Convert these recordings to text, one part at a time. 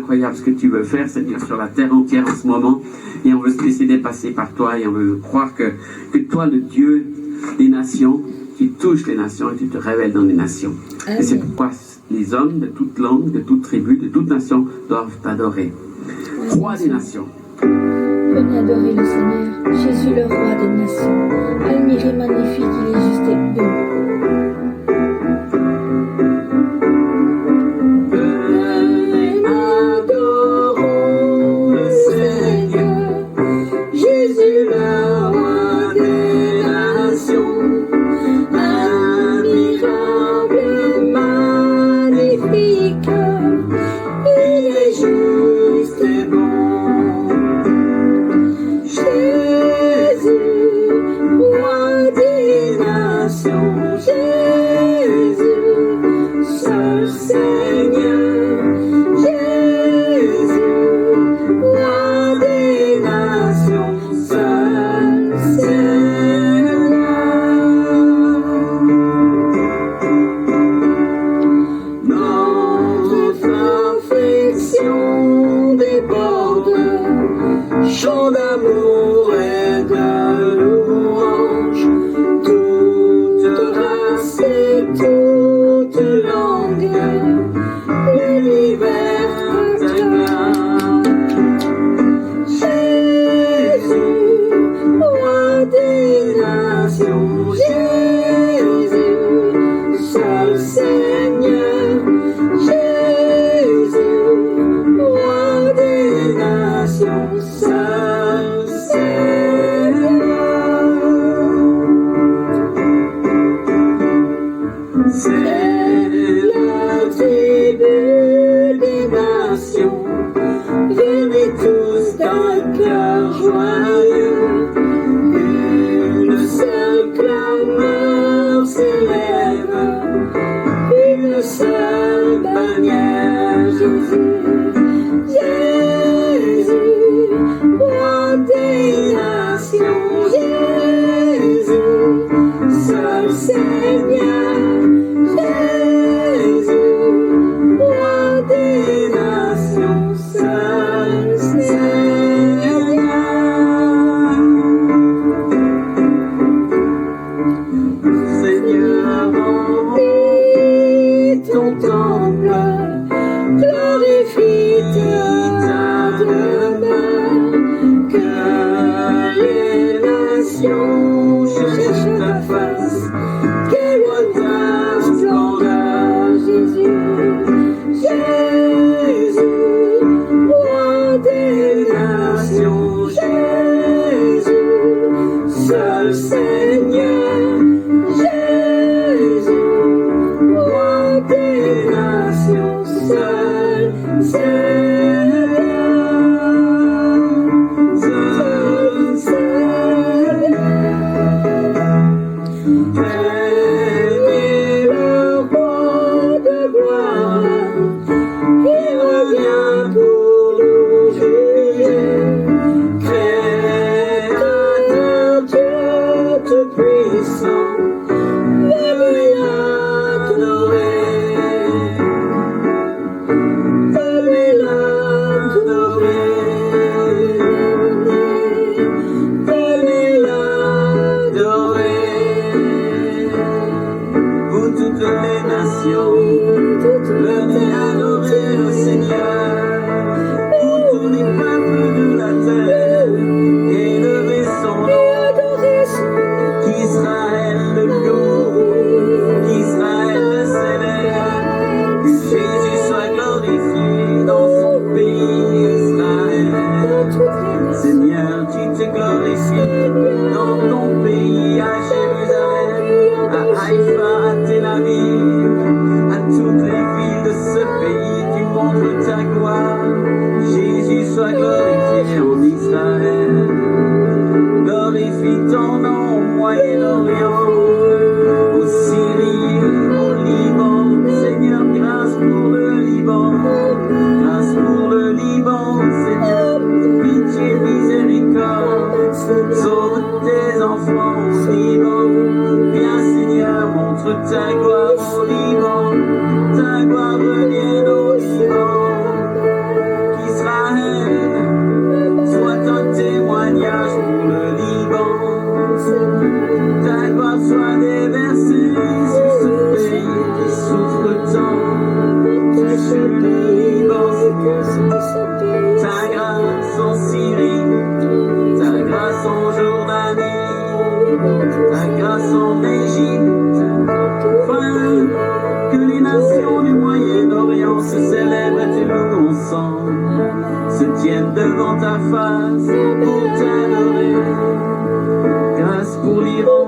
incroyable ce que tu veux faire, Seigneur, sur la terre entière en ce moment. Et on veut se laisser dépasser par toi et on veut croire que toi, le Dieu des nations, tu touches les nations et tu te révèles dans les nations. Amen. Et c'est pourquoi les hommes de toute langue, de toute tribu, de toute nation doivent t'adorer. Roi des nations. Venez adorer le Seigneur, Jésus le roi des nations. Admirez magnifique, il est juste et beau. Ta gloire revienne au Liban. ta grâce en Syrie, ta grâce en Jordanie, ta grâce en Égypte, afin que les nations du Moyen-Orient se célèbrent et te louent ensemble, se tiennent devant ta face pour t'adorer. Grâce pour l'Iran,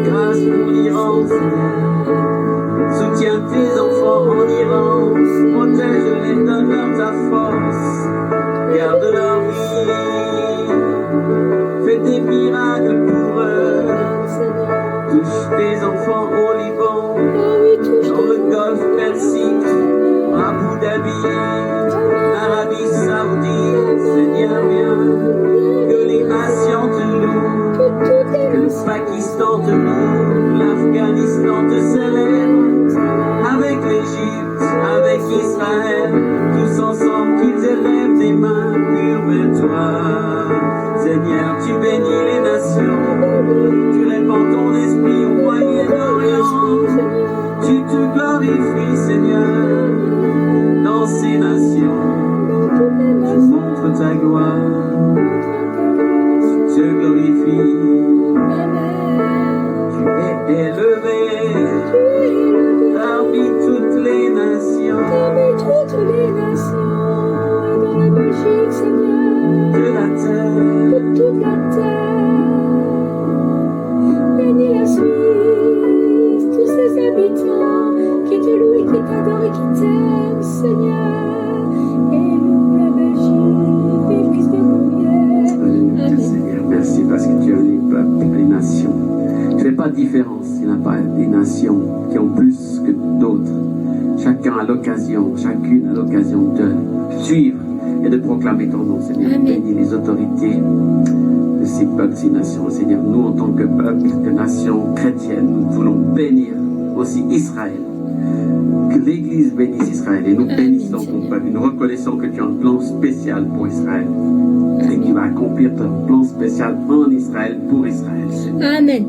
grâce pour l'Iran, soutiens tes enfants en Iran, protège-les, donne-leur ta force, garde leur vie, fais des miracles pour eux, touche tes enfants au Liban, dans le Golfe Persique, à Abu Dhabi, Arabie Saoudite, Seigneur viens, que les nations te louent, que le Pakistan te loue, l'Afghanistan te célèbre, avec l'Égypte, avec Israël, tous ensemble qu'ils élèvent des mains pures vers toi. Seigneur, tu bénis les nations, tu répands ton esprit au Moyen-Orient, tu te glorifies, Seigneur, dans ces nations, tu montres ta gloire, tu te glorifies, tu es élevé parmi toutes les nations, dans la Belgique, Seigneur, de la terre, de toute la terre. Bénis la Suisse, tous ses habitants qui te louent et qui t'adorent et qui t'aiment, Seigneur. Et loue la Belgique, l'église de Mouillère. Alléluia, Seigneur. Merci parce que tu as les peuples, les nations. Tu ne fais pas de différence. Il n'y a pas des nations qui ont plus que d'autres. Chacun a l'occasion, chacune a l'occasion de suivre et de proclamer ton nom, Seigneur. Amen. Bénis les autorités de ces peuples, ces nations. Seigneur, nous, en tant que peuple, que nation chrétienne, nous voulons bénir aussi Israël. Que l'Église bénisse Israël. Et nous Amen, bénissons ton Seigneur. peuple. Nous reconnaissons que tu as un plan spécial pour Israël. Et que tu vas accomplir ton plan spécial en Israël, pour Israël, Seigneur. Amen.